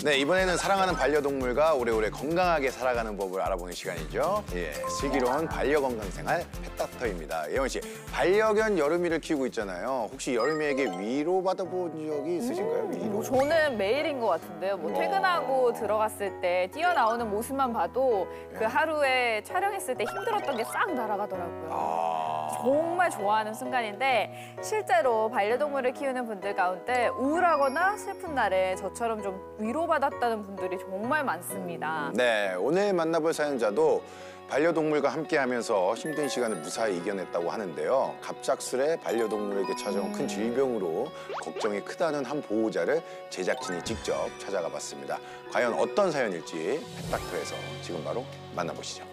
네, 이번에는 사랑하는 반려동물과 오래오래 건강하게 살아가는 법을 알아보는 시간이죠. 예, 슬기로운 반려건강생활 펫닥터입니다. 예원 씨, 반려견 여름이를 키우고 있잖아요. 혹시 여름이에게 위로받아본 적이 있으신가요? 위로? 저는 매일인 것 같은데요. 뭐 퇴근하고 들어갔을 때 뛰어나오는 모습만 봐도 그 하루에 촬영했을 때 힘들었던 게 싹 날아가더라고요. 정말 좋아하는 순간인데 실제로 반려동물을 키우는 분들 가운데 우울하거나 슬픈 날에 저처럼 좀 위로받았다는 분들이 정말 많습니다. 네, 오늘 만나볼 사연자도 반려동물과 함께하면서 힘든 시간을 무사히 이겨냈다고 하는데요. 갑작스레 반려동물에게 찾아온 큰 질병으로 걱정이 크다는 한 보호자를 제작진이 직접 찾아가 봤습니다. 과연 어떤 사연일지 펫닥터에서 지금 바로 만나보시죠.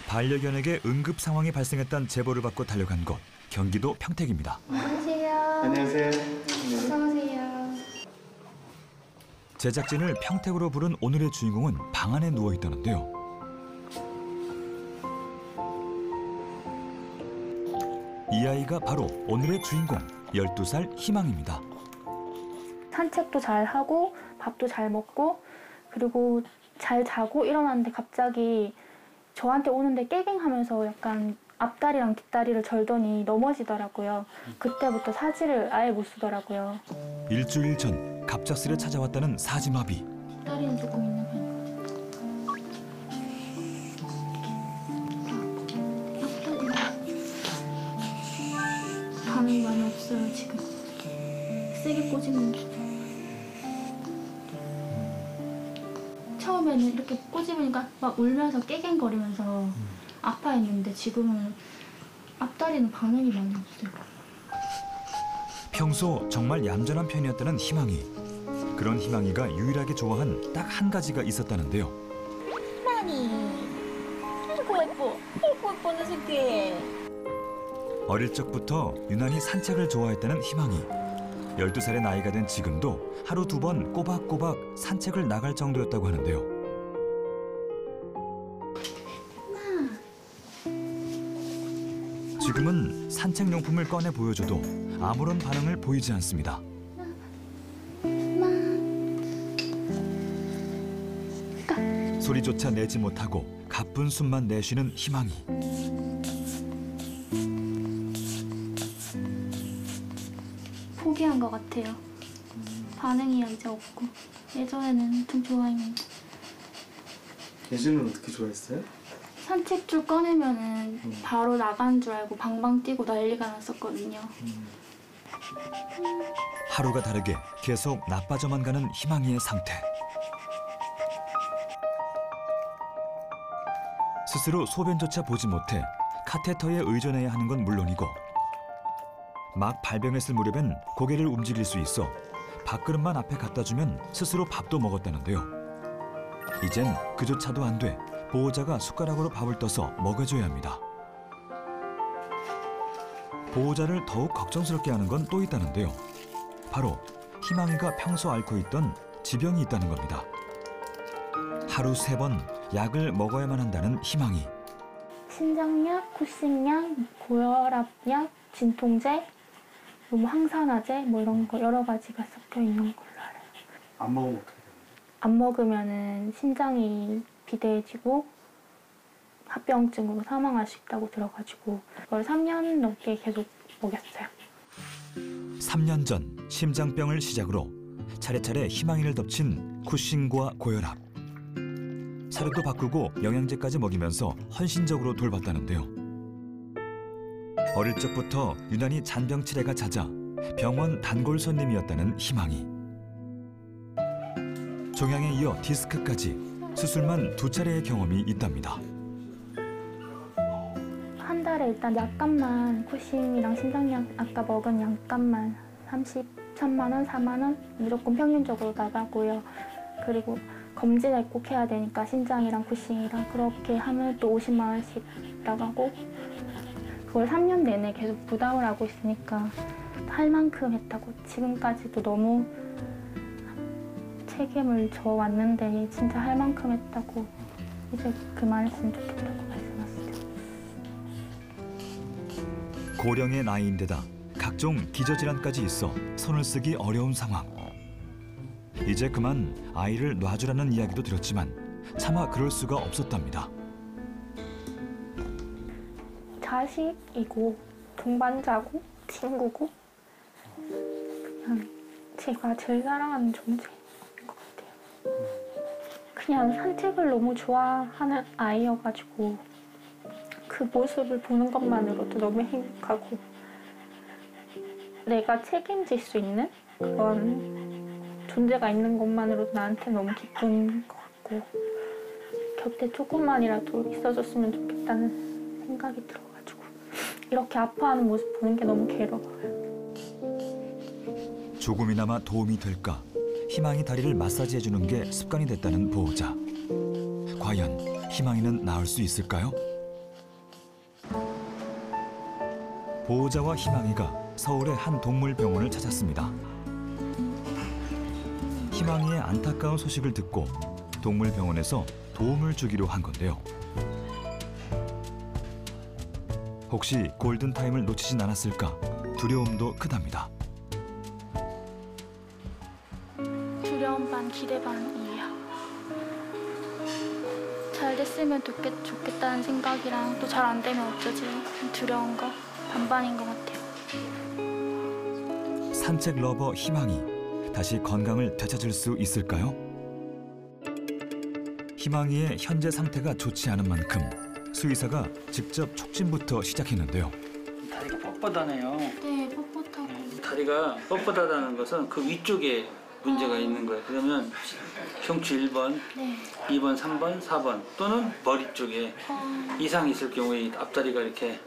반려견에게 응급 상황이 발생했다는 제보를 받고 달려간 곳, 경기도 평택입니다. 안녕하세요. 안녕하세요. 어서오세요. 제작진을 평택으로 부른 오늘의 주인공은 방 안에 누워 있다는데요. 이 아이가 바로 오늘의 주인공, 12살 희망입니다. 산책도 잘 하고 밥도 잘 먹고 그리고 잘 자고 일어났는데 갑자기 저한테 오는데 깨갱하면서 약간 앞다리랑 뒷다리를 절더니 넘어지더라고요. 그때부터 사지를 아예 못 쓰더라고요. 일주일 전 갑작스레 찾아왔다는 사지마비. 다리는 조금 있는 편이거든요. 반응이 많이 없어요, 지금. 세게 꽂으면. 처음에는 이렇게 꽂으니까 막 울면서 깨갱거리면서 아파했는데 지금은 앞다리는 반응이 많이 없어요. 평소 정말 얌전한 편이었다는 희망이. 그런 희망이가 유일하게 좋아한 딱 한 가지가 있었다는데요. 희망이. 아이고 예뻐. 아이고 예뻐 내 새끼. 어릴 적부터 유난히 산책을 좋아했다는 희망이. 12살의 나이가 된 지금도 하루 2번 꼬박꼬박 산책을 나갈 정도였다고 하는데요. 지금은 산책용품을 꺼내 보여줘도 아무런 반응을 보이지 않습니다. 소리조차 내지 못하고 가쁜 숨만 내쉬는 희망이. 포기한 것 같아요. 반응이 이제 없고 예전에는 좀 좋아했는데 예전에는 어떻게 좋아했어요? 산책줄 꺼내면은 바로 나간 줄 알고 방방 뛰고 난리가 났었거든요. 하루가 다르게 계속 나빠져만 가는 희망이의 상태. 스스로 소변조차 보지 못해 카테터에 의존해야 하는 건 물론이고 막 발병했을 무렵엔 고개를 움직일 수 있어 밥그릇만 앞에 갖다 주면 스스로 밥도 먹었다는데요. 이젠 그조차도 안 돼 보호자가 숟가락으로 밥을 떠서 먹여줘야 합니다. 보호자를 더욱 걱정스럽게 하는 건 또 있다는데요. 바로 희망이가 평소 앓고 있던 지병이 있다는 겁니다. 하루 3번 약을 먹어야만 한다는 희망이. 신장약, 쿠싱약, 고혈압약, 진통제, 뭐 항산화제 뭐 이런 거 여러 가지가 섞여 있는 걸로 알아요. 안 먹으면 어떻게 돼요? 안 먹으면은 심장이 비대해지고 합병증으로 사망할 수 있다고 들어가지고 그걸 3년 넘게 계속 먹였어요. 3년 전 심장병을 시작으로 차례차례 희망이를 덮친 쿠싱과 고혈압. 사료도 바꾸고 영양제까지 먹이면서 헌신적으로 돌봤다는데요. 어릴 적부터 유난히 잔병 치레가 잦아 병원 단골 손님이었다는 희망이. 종양에 이어 디스크까지 수술만 2차례의 경험이 있답니다. 한 달에 일단 약값만 쿠싱이랑 신장약 아까 먹은 약값만 30만 원, 4만 원 무조건 평균적으로 나가고요. 그리고 검진을 꼭 해야 되니까 신장이랑 쿠싱이랑 그렇게 하면 또 50만 원씩 나가고 그걸 3년 내내 계속 부담을 하고 있으니까 할 만큼 했다고 지금까지도 너무 책임을 져왔는데 진짜 할 만큼 했다고 이제 그만했으면 좋겠다고 말씀하시죠. 고령의 나이인데다 각종 기저질환까지 있어 손을 쓰기 어려운 상황. 이제 그만 아이를 놔주라는 이야기도 들었지만 차마 그럴 수가 없었답니다. 자식이고 동반자고 친구고 그냥 제가 제일 사랑하는 존재인 것 같아요. 그냥 산책을 너무 좋아하는 아이여가지고 그 모습을 보는 것만으로도 너무 행복하고 내가 책임질 수 있는 그런 존재가 있는 것만으로도 나한테 너무 기쁜 것 같고 곁에 조금만이라도 있어줬으면 좋겠다는 생각이 들어가지고 이렇게 아파하는 모습 보는 게 너무 괴로워요. 조금이나마 도움이 될까 희망이 다리를 마사지해주는 게 습관이 됐다는 보호자. 과연 희망이는 나을 수 있을까요? 보호자와 희망이가 서울의 한 동물병원을 찾았습니다. 희망이의 안타까운 소식을 듣고 동물병원에서 도움을 주기로 한 건데요. 혹시 골든타임을 놓치진 않았을까 두려움도 크답니다. 두려움 반 기대 반이에요. 잘 됐으면 좋겠다는 생각이랑 또 잘 안 되면 어쩌지 두려운 거 반반인 것 같아요. 산책 러버 희망이 다시 건강을 되찾을 수 있을까요? 희망이의 현재 상태가 좋지 않은 만큼 수의사가 직접 촉진부터 시작했는데요. 다리가 뻣뻣하네요. 네, 뻣뻣하고. 다리가 뻣뻣하다는 것은 그 위쪽에 문제가 있는 거예요. 그러면 경추 1번, 네. 2번, 3번, 4번 또는 머리 쪽에 이상이 있을 경우에 앞다리가 이렇게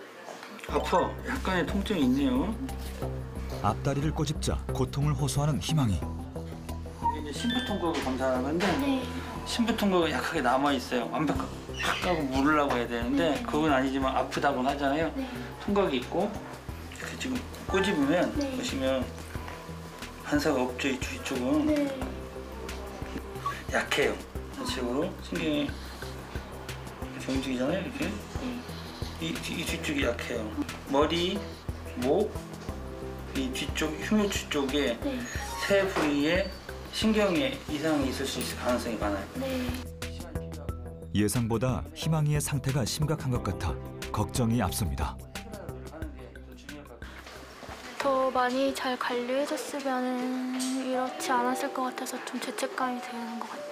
아파. 약간의 통증이 있네요. 앞다리를 꼬집자 고통을 호소하는 희망이. 이게 이제 심부통곡을 검사하는 건데 네. 심부통곡이 약하게 남아 있어요. 완벽하게 팍 하고 물으려고 해야 되는데 그건 아니지만 아프다고는 하잖아요. 네. 통각이 있고 이렇게 지금 꼬집으면 네. 보시면 반사가 없죠. 이쪽은 네. 약해요. 이런 식으로 신경이 이렇게 움직이잖아요. 이렇게 이 뒤쪽이 약해요. 머리, 목, 이 뒤쪽 흉추 쪽에 네. 세 부위에 신경에 이상이 있을 수 있을 가능성이 많아요. 네. 예상보다 희망이의 상태가 심각한 것 같아 걱정이 앞섭니다. 더 많이 잘 관리해줬으면 이렇지 않았을 것 같아서 좀 죄책감이 드는 것 같아요.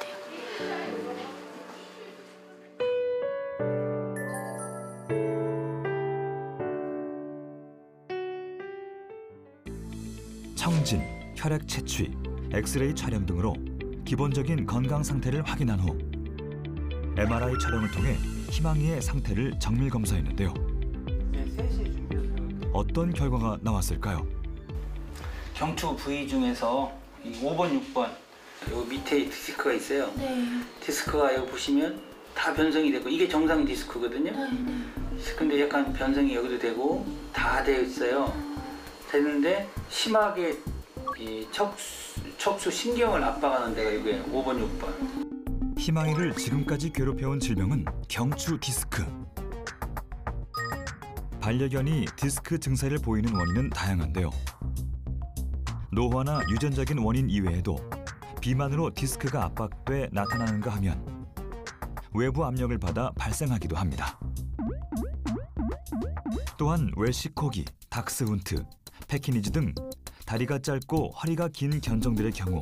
청진, 혈액 채취, 엑스레이 촬영 등으로 기본적인 건강 상태를 확인한 후 MRI 촬영을 통해 희망이의 상태를 정밀 검사했는데요. 어떤 결과가 나왔을까요? 경추 부위 중에서 이 5번, 6번 요 밑에 디스크가 있어요. 네. 디스크가 여기 보시면 다 변성이 되고 이게 정상 디스크거든요. 근데 약간 변성이 여기도 되고 다 되어 있어요. 되는데 심하게 이 척수 신경을 압박하는 데가 이거예요. 5번, 6번. 희망이를 지금까지 괴롭혀온 질병은 경추 디스크. 반려견이 디스크 증세를 보이는 원인은 다양한데요. 노화나 유전적인 원인 이외에도 비만으로 디스크가 압박돼 나타나는가 하면 외부 압력을 받아 발생하기도 합니다. 또한 웰시코기, 닥스훈트, 패키니즈 등 다리가 짧고 허리가 긴 견종들의 경우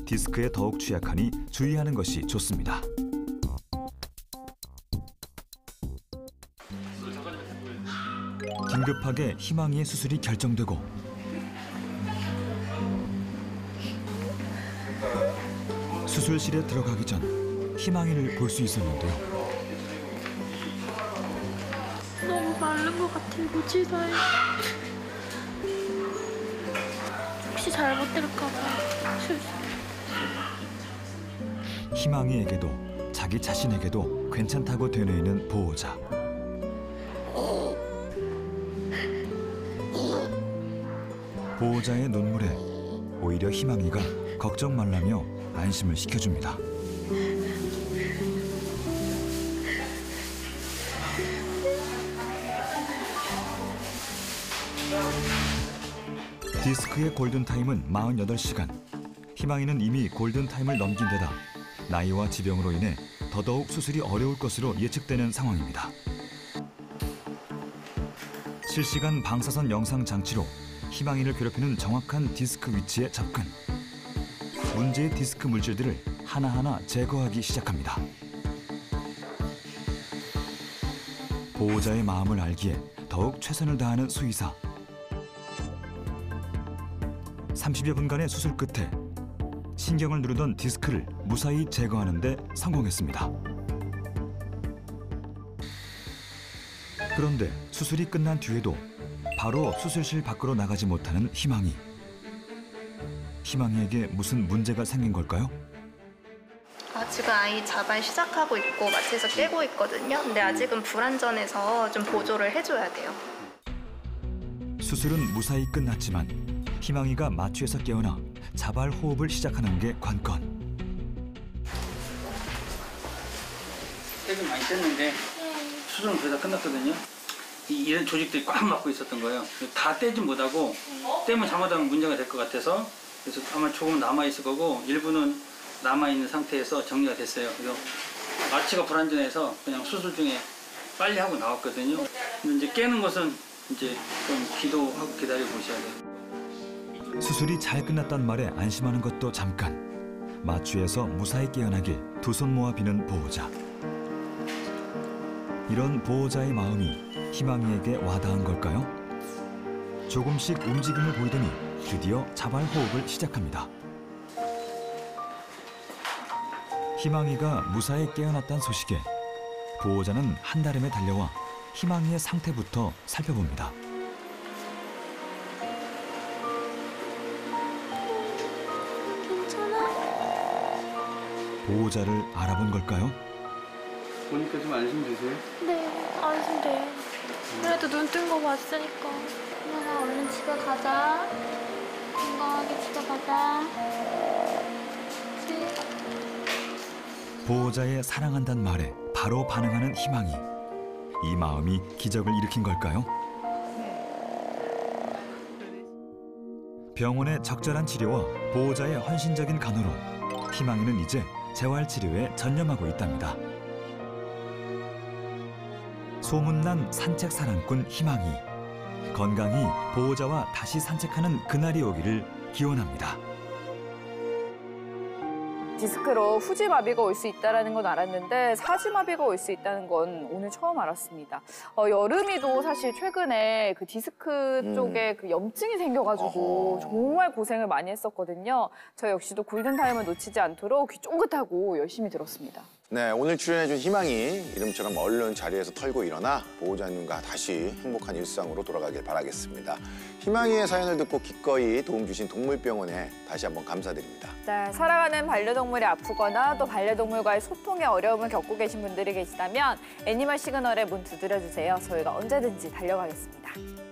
디스크에 더욱 취약하니 주의하는 것이 좋습니다. 긴급하게 희망이의 수술이 결정되고 수술실에 들어가기 전 희망이를 볼 수 있었는데요. 너무 마른 것 같아요. 고치사에. 혹시 잘못 들을까 봐. 희망이에게도 자기 자신에게도 괜찮다고 되뇌이는 보호자. 보호자의 눈물에 오히려 희망이가 걱정 말라며 안심을 시켜줍니다. 디스크의 골든타임은 48시간. 희망이는 이미 골든타임을 넘긴 데다 나이와 지병으로 인해 더더욱 수술이 어려울 것으로 예측되는 상황입니다. 실시간 방사선 영상 장치로 희망이를 괴롭히는 정확한 디스크 위치에 접근. 문제의 디스크 물질들을 하나하나 제거하기 시작합니다. 보호자의 마음을 알기에 더욱 최선을 다하는 수의사. 30여 분간의 수술 끝에 신경을 누르던 디스크를 무사히 제거하는 데 성공했습니다. 그런데 수술이 끝난 뒤에도 바로 수술실 밖으로 나가지 못하는 희망이. 희망이에게 무슨 문제가 생긴 걸까요? 지금 아이 자발 시작하고 있고 마취해서 깨고 있거든요. 근데 아직은 불안전해서 좀 보조를 해줘야 돼요. 수술은 무사히 끝났지만 희망이가 마취에서 깨어나 자발 호흡을 시작하는 게 관건. 떼좀 많이 뗐는데 수술은 거의 다 끝났거든요. 이런 조직들이 꽉 막고 있었던 거예요. 다 떼지 못하고 떼면 잘못하면 문제가 될 것 같아서 그래서 아마 조금 남아있을 거고 일부는 남아있는 상태에서 정리가 됐어요. 그래서 마취가 불안전해서 그냥 수술 중에 빨리 하고 나왔거든요. 근데 이제 깨는 것은 이제 좀 기도하고 기다려 보셔야 돼요. 수술이 잘 끝났단 말에 안심하는 것도 잠깐. 마취에서 무사히 깨어나길 두 손 모아 비는 보호자. 이런 보호자의 마음이 희망이에게 와닿은 걸까요? 조금씩 움직임을 보이더니 드디어 자발 호흡을 시작합니다. 희망이가 무사히 깨어났다는 소식에 보호자는 한달음에 달려와 희망이의 상태부터 살펴봅니다. 보호자를 알아본 걸까요? 보니까 좀 안심되세요? 네, 안심돼요. 그래도 눈 뜬 거 봤으니까. 희망아, 얼른 집에 가자. 건강하게 집에 가자. 그치? 보호자의 사랑한다는 말에 바로 반응하는 희망이. 이 마음이 기적을 일으킨 걸까요? 병원의 적절한 치료와 보호자의 헌신적인 간호로 희망이는 이제 재활치료에 전념하고 있답니다. 소문난 산책 사랑꾼 희망이. 건강히 보호자와 다시 산책하는 그날이 오기를 기원합니다. 디스크로 후지마비가 올 수 있다는 건 알았는데 사지마비가 올 수 있다는 건 오늘 처음 알았습니다. 여름이도 사실 최근에 그 디스크 쪽에 그 염증이 생겨가지고 정말 고생을 많이 했었거든요. 저 역시도 골든타임을 놓치지 않도록 귀 쫑긋하고 열심히 들었습니다. 네, 오늘 출연해준 희망이 이름처럼 얼른 자리에서 털고 일어나 보호자님과 다시 행복한 일상으로 돌아가길 바라겠습니다. 희망이의 사연을 듣고 기꺼이 도움 주신 동물병원에 다시 한번 감사드립니다. 네, 사랑하는 반려동물이 아프거나 또 반려동물과의 소통에 어려움을 겪고 계신 분들이 계시다면 애니멀 시그널에 문 두드려주세요. 저희가 언제든지 달려가겠습니다.